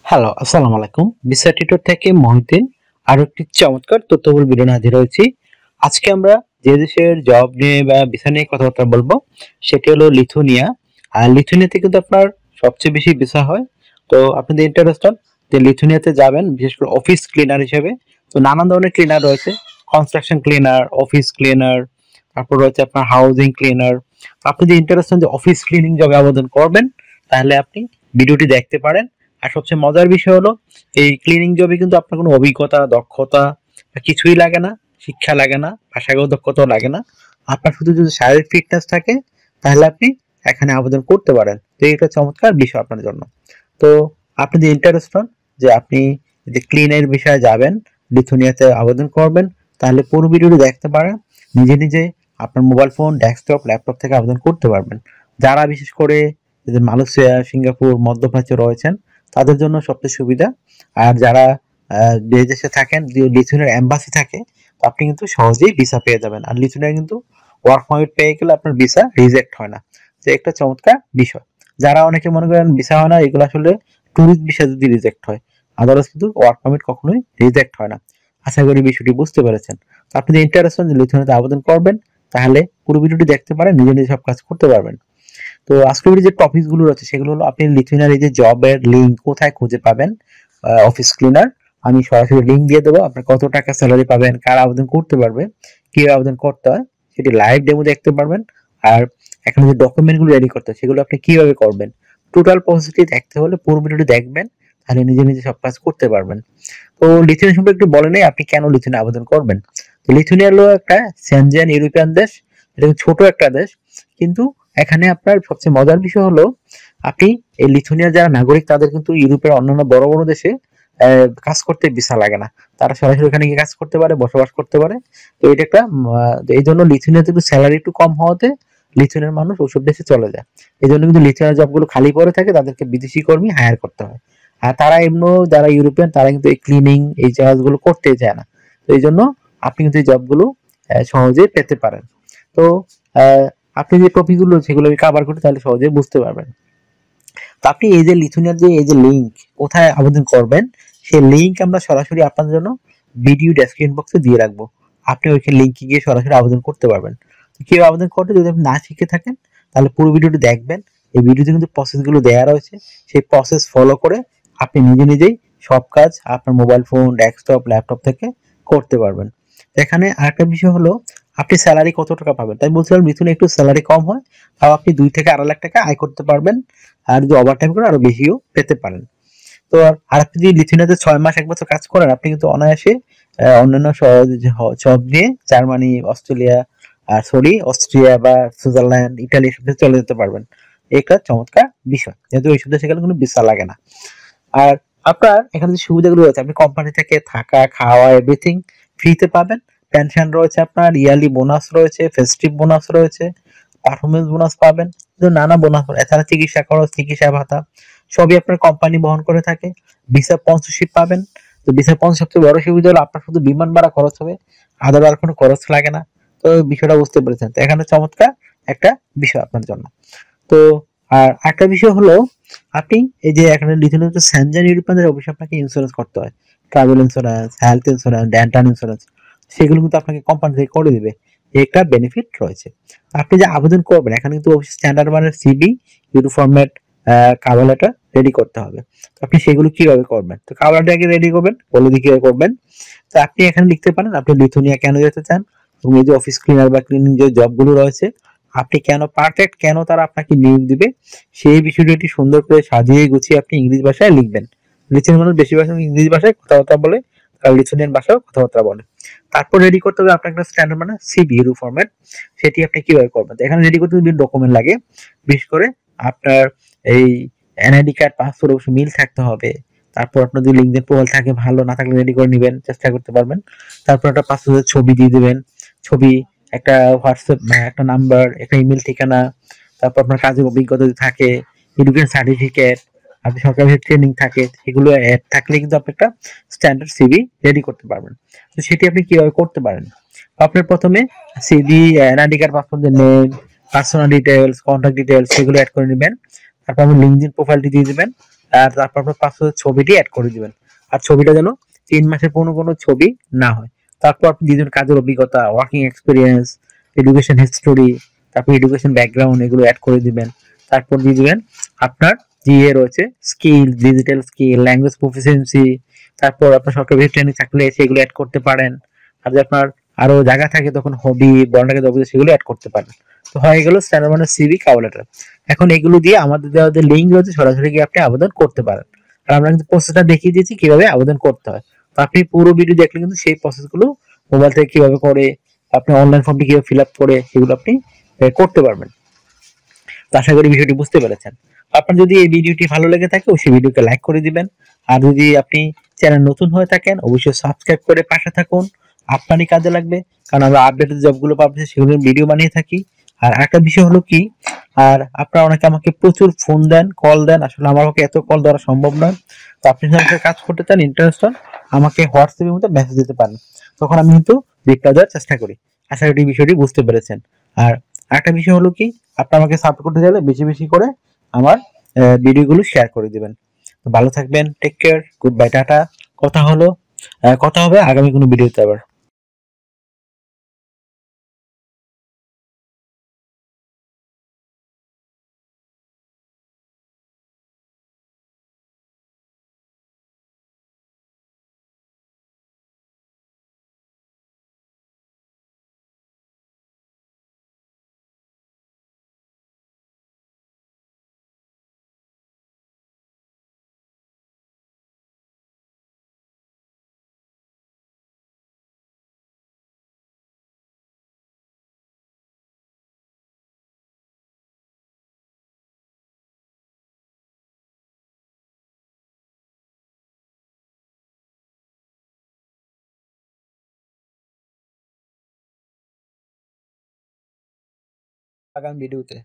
Hello, আসসালামু আলাইকুম। Visa tutor থেকে মহিউদ্দিন আরো একটি চমৎকার তথ্যবহুল ভিডিও নিয়ে হাজির হয়েছি। আজকে আমরা যে দেশের জব নিয়ে বা ভিসা নিয়ে কথাবার্তা বলবো সেটি হলো লিথুনিয়া। আর লিথুনিয়াতে কিন্তু আপনার সবচেয়ে বেশি ভিসা হয়। তো আপনি যদি ইন্টারেস্টেড যে লিথুনিয়াতে যাবেন বিশেষ করে অফিস ক্লিনার হিসেবে, তো নানান ধরনের ক্লিনার রয়েছে। কনস্ট্রাকশন ক্লিনার, অফিস ক্লিনার, তারপর রয়েছে আপনার হাউজিং ক্লিনার। আপনি যদি ইন্টারেস্টেড যে অফিস ক্লিনিং জবে আবেদন করবেন তাহলে আপনি ভিডিওটি দেখতে পারেন। আর সবচেয়ে মজার বিষয় হলো এই ক্লিনিং জবে কিন্তু আপনার কোনো অভিজ্ঞতা, দক্ষতা বা কিছুই লাগে না, শিক্ষা লাগে না, ভাষাগত দক্ষতাও লাগে না। আপনার শুধু যদি শারীরিক ফিটনেস থাকে তাহলে আপনি এখানে আবেদন করতে পারেন। তো এটা চমৎকার বিষয় আপনার জন্য। তো আপনি যে ইন্টারেস্টেড যে আপনি যদি ক্লিনের বিষয়ে যাবেন, লিথুনিয়াতে আবেদন করবেন, তাহলে পুরো ভিডিওটি দেখতে পারেন। নিজে নিজে আপনার মোবাইল ফোন, ডেস্কটপ, ল্যাপটপ থেকে আবেদন করতে পারবেন। যারা বিশেষ করে যে মালয়েশিয়া, সিঙ্গাপুর, মধ্যপ্রাচ্যে রয়েছেন তাদের জন্য সবচেয়ে সুবিধা। আর যারা যে দেশে থাকেন, লিথুনিয়ার এম্বাসি থাকে, তো আপনি কিন্তু সহজেই ভিসা পেয়ে যাবেন। আর লিথুনিয়া কিন্তু ওয়ার্ক পারমিট পেয়ে গেলে আপনার ভিসা রিজেক্ট হয় না। তো একটা চমৎকার বিষয়। যারা অনেকে মনে করেন ভিসা হয় না, এগুলো আসলে ট্যুরিস্ট ভিসা যদি রিজেক্ট হয়, আদারওয়াইজ কিন্তু ওয়ার্ক পারমিট কখনোই রিজেক্ট হয় না। আশা করি বিষয়টি বুঝতে পেরেছেন। তো আপনি যদি ইন্টারেস্টেড যে লিথুনিয়াতে আবেদন করবেন তাহলে পুরো ভিডিওটি দেখতে পারেন, নিজে নিজে সব কাজ করতে পারবেন। তো আজকের ভিডিও যে টপিক গুলো রয়েছে সেগুলো হলো আপনি লিথুনিয়ার এই যে জবের লিঙ্ক কোথায় খুঁজে পাবেন। অফিস ক্লিনার আমি সরাসরি লিঙ্ক দিয়ে দেবো। আপনার কত টাকা স্যালারি পাবেন, কারা আবেদন করতে পারবে, কিভাবে আবেদন করতে হয় সেটি লাইভ ডেমো দেখতে পারবেন। আর এখানে যে ডকুমেন্ট গুলো রেডি করতে হয় সেগুলো আপনি কিভাবে করবেন, টোটাল প্রসেসটি দেখতে হলে পুরো ভিডিওটি দেখবেন, তাহলে নিজে নিজে সব কাজ করতে পারবেন। তো লিথুনিয়া সম্পর্কে একটু বলে নেই আপনি কেন লিথুনিয়া আবেদন করবেন। তো লিথুনিয়া হলো একটা সেনজেন ইউরোপিয়ান দেশ। এটা ছোট একটা দেশ, কিন্তু এখানে আপনার সবচেয়ে মজার বিষয় হলো আপনি এই লিথুনিয়ার যারা নাগরিক তাদের কিন্তু ইউরোপের অন্যান্য বড় বড় দেশে কাজ করতে ভিসা লাগে না। তারা সরাসরি ওখানে গিয়ে কাজ করতে পারে, বসবাস করতে পারে। তো এটা একটা এই জন্য লিথুনিয়াতে একটু স্যালারি একটু কম হওয়াতে লিথুনিয়ার মানুষ ওসব দেশে চলে যায়। এই জন্য কিন্তু লিথুনিয়ার জবগুলো খালি পড়ে থাকে, তাদেরকে বিদেশি কর্মী হায়ার করতে হয়। আর তারা এমনি যারা ইউরোপিয়ান তারা কিন্তু এই ক্লিনিং এই কাজগুলো করতে চায় না। তো এই জন্য আপনি কিন্তু এই জবগুলো সহজেই পেতে পারেন। তো আহ, আপনি যে টপিকগুলো সেগুলো কভার করতে তাহলে সহজেই বুঝতে পারবেন। তো আপনি এই যে লিথুনিয়ার যে এই যে লিংক কোথায় আবেদন করবেন সেই লিংক আমরা সরাসরি আপনার জন্য ভিডিও ডেসক্রিপশন বক্সে দিয়ে রাখবো। আপনি ওইখানে লিংকে গিয়ে সরাসরি আবেদন করতে পারবেন। তো কিভাবে আবেদন করতে যদি আপনি না শিখে থাকেন তাহলে পুরো ভিডিওটি দেখবেন। এই ভিডিওতে কিন্তু প্রসেসগুলো দেওয়া রয়েছে, সেই প্রসেস ফলো করে আপনি নিজে নিজেই সব কাজ আপনার মোবাইল ফোন, ডেস্কটপ, ল্যাপটপ থেকে করতে পারবেন। তো এখানে আরেকটা বিষয় হলো আপনি স্যালারি কত টাকা পাবেন। তাই বলছিলাম মিথুন একটু স্যালারি কম হয়, তাও আপনি 2 থেকে 2.5 লাখ টাকা আয় করতে পারবেন। আর যদি ওভার টাইম করেন আরো বেশিও পেতে পারেন। তো আর আপনি যদি লিথুনিয়াতে 6 মাস 1 বছর কাজ করেন আপনি কিন্তু অনায়াসে অন্যান্য সব নিয়ে জার্মানি, অস্ট্রেলিয়া, আর সরি অস্ট্রিয়া বা সুইজারল্যান্ড, ইটালি সব দেশে চলে যেতে পারবেন। একটা চমৎকার বিষয়, যেহেতু এইসব দেশে গেলে কোনো ভিসা লাগে না। আর আপনার এখানে যে সুবিধাগুলো রয়েছে আপনি কোম্পানি থেকে থাকা, খাওয়া, এভরিথিং ফ্রিতে পাবেন। পেনশন রয়েছে, আপনার ইয়ারলি বোনাস রয়েছে, ফেস্টিভ বোনাস রয়েছে, পারফরমেন্স বোনাস পাবেন, নানা বোনাস। এছাড়া চিকিৎসা খরচ, চিকিৎসা ভাতা সবই আপনার কোম্পানি বহন করে থাকে। ভিসা স্পন্সরশিপ পাবেন। তো ভিসা স্পন্সর সবচেয়ে বড় সুবিধা হলো আপনার শুধু বিমান ভাড়া খরচ হবে, আদার আর কোনো খরচ লাগে না। তো বিষয়টা বুঝতে পেরেছেন। তো এখানে চমৎকার একটা বিষয় আপনার জন্য। তো আর একটা বিষয় হলো আপনি এই যে এখানে লিথুনিয়া তো স্যানজান ইউরোপিয়ানদের অবশ্যই আপনাকে ইন্স্যুরেন্স করতে হয়। Travel insurance, health insurance, dental insurance সেগুলো কিন্তু আপনাকে কোম্পানি থেকে করে দিবে। একটা বেনিফিট রয়েছে। আপনি যে আবেদন করবেন এখানে কিন্তু অবশ্যই স্ট্যান্ডার্ড মানের CV, euro format, cover letter ready করতে হবে। তো আপনি সেগুলো কিভাবে করবেন, তো কভার লেটার আগে রেডি করবেন, বলে দিই কিভাবে করবেন। তো আপনি এখানে লিখতে পারেন আপনি লিথুনিয়া কেন যেতে চান, এবং এই যে অফিস ক্লিনার বা ক্লিনিং যে জবগুলো রয়েছে আপনি কেন পারফেক্ট, কেন তারা আপনাকে নিয়োগ দিবে, সেই বিষয়টি সুন্দর করে সাজিয়ে গুছিয়ে আপনি ইংরেজি ভাষায় লিখবেন। লিথুনিয়ান মানুষ বেশিরভাগ ইংরেজি ভাষায় কথাবার্তা বলে, আর লিথুনিয়ান ভাষাও কথাবার্তা বলে। তারপর রেডি করতে হবে আপনার একটা স্ট্যান্ডার্ড মানে সিভি ইউরো ফরম্যাট। সেটি আপনি কিভাবে করবেন, এখানে রেডি করতে বিভিন্ন ডকুমেন্ট লাগে। বিশেষ করে আপনার এই এনআইডি কার্ড, পাসপোর্ট অবশ্যই মিল থাকতে হবে। তারপর আপনার যদি লিঙ্কডইন প্রোফাইল থাকে ভালো, না থাকলে রেডি করে নেবেন, চেষ্টা করতে পারবেন। তারপর একটা পাসপোর্টের ছবি দিয়ে দিবেন, ছবি, একটা হোয়াটসঅ্যাপ, একটা নাম্বার, একটা ইমেল ঠিকানা, তারপর আপনার কাজের অভিজ্ঞতা যদি থাকে, এডুকেশন সার্টিফিকেট, আপনি সরকারি ট্রেনিং থাকে সেগুলো অ্যাড থাকলে কিন্তু আপনি একটা স্ট্যান্ডার্ড সিভি রেডি করতে পারবেন। তো সেটি আপনি কিভাবে করতে পারেন, আপনার প্রথমে সিভি, এনআইডি কার্ড, পাসপোর্টের name, personal details, contact details সেগুলো অ্যাড করে নেবেন। তারপর আপনি লিঙ্কডইন প্রোফাইলটি দিয়ে দিবেন। আর তারপর আপনার পাসপোর্টের ছবিটি অ্যাড করে দিবেন। আর ছবিটা যেন 3 মাসের কোনো ছবি না হয়। তারপর আপনি দিবেন কাজের অভিজ্ঞতা, ওয়ার্কিং এক্সপিরিয়েন্স, এডুকেশন হিস্টোরি, তারপর এডুকেশন ব্যাকগ্রাউন্ড, এগুলো অ্যাড করে দিবেন। তারপর দিয়ে দিবেন আপনার যে রয়েছে skill, digital skill, language proficiency, তারপর আপনার সরকারি ট্রেনিং থাকলে সেগুলো অ্যাড করতে পারেন। আর যদি আপনার আরো জায়গা থাকে তখন হবি, বর্ণাকে সেগুলো অ্যাড করতে পারেন। তো হয়ে গেল স্ট্যান্ডার্ড মানে সিভি কভার লেটার। এখন এগুলো দিয়ে আমাদের দেওয়া যে লিঙ্ক রয়েছে সরাসরি গিয়ে আপনি আবেদন করতে পারেন। আর আমরা কিন্তু প্রসেসটা দেখিয়ে দিয়েছি কিভাবে আবেদন করতে হয়। তো আপনি পুরো ভিডিও দেখলে কিন্তু সেই প্রসেসগুলো মোবাইল থেকে কিভাবে করে, আপনি অনলাইন ফর্মটি কিভাবে ফিল আপ করে সেগুলো আপনি করতে পারবেন। তো আশা করি ভিডিওটি বুঝতে পেরেছেন। আপনার যদি এই ভিডিওটি ভালো লেগে থাকে অবশ্যই ভিডিওকে লাইক করে দিবেন। আর যদি আপনি চ্যানেল নতুন হয়ে থাকেন অবশ্যই সাবস্ক্রাইব করে পাশে থাকুন। আপনারই কাজে লাগবে, কারণ আমরা আপডেটেড জবগুলো পাবলিশ সেগুলোর ভিডিও বানিয়ে থাকি। আর একটা বিষয় হলো কি, আর আপনারা অনেকে আমাকে প্রচুর ফোন দেন, কল দেন, আসলে আমার পক্ষে এত কল দেওয়া সম্ভব নয়। তো আপনি যদি আমাকে কাজ করতে চান, ইন্টারেস্ট হন, আমাকে হোয়াটসঅ্যাপের মধ্যে মেসেজ দিতে পারেন, তখন আমি কিন্তু রিপ্লাই দেওয়ার চেষ্টা করি। আশা করি বিষয়টি বুঝতে পেরেছেন। আর একটা বিষয় হলো কি, আপনি আমাকে সাপোর্ট করতে চাইলে বেশি বেশি করে আমার ভিডিওগুলো শেয়ার করে দিবেন। তো ভালো থাকবেন, take care, good bye, tata. কথা হবে আগামী কোনো ভিডিওতে আবার। আগামী ভিডিওতে